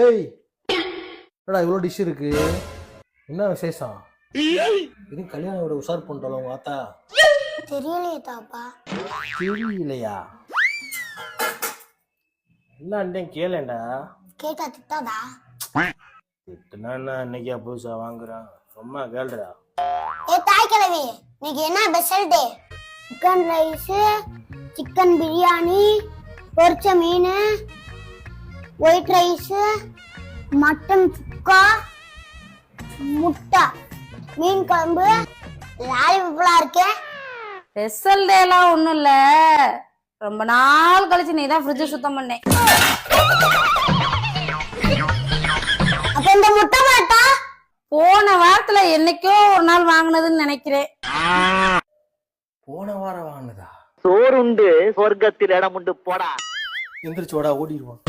ஏய் என்னடா இவ்வளோ டிஷ் இருக்கு, என்ன விசேஷம்? இது கல்யாணம் விட உஷார் பண்ணிட்டோம் உங்க ஆத்தா. தெரியலையே தாப்பா. தெரியலையா? என்ன கேளேண்டா. கேட்டா திட்டாதா? திட்டுனா என்ன, இன்னைக்கா புதுசா வாங்குறான், சும்மா கேளுடா. ஏ தாய் கிழவி, இன்னைக்கு என்ன special day? Chicken rice, chicken biryani, பொரிச்ச மீன், ஒயிட் ரைஸ், மட்டன் சுக்கா, முட்டை, மீன் குழம்பு, லாலிபப்லாம் இருக்கே. ஸ்பெஷல் டேலாம் ஒண்ணும் இல்ல, ரொம்ப நாள் கழிச்சு நீ தான் ஃப்ரிட்ஜ் சுத்தம் பண்ணேன். அப்ப இந்த முட்டை மாட்டா போன வாரத்துல என்னைக்கோ ஒரு நாள் வாங்கினதுன்னு நினைக்கிறேன். போன வாரம் வாங்கினதா? சோறுண்டு சொர்க்கத்தில் இடம் உண்டு போடா. எந்திரிச்சோடா, ஓடிடுவான்.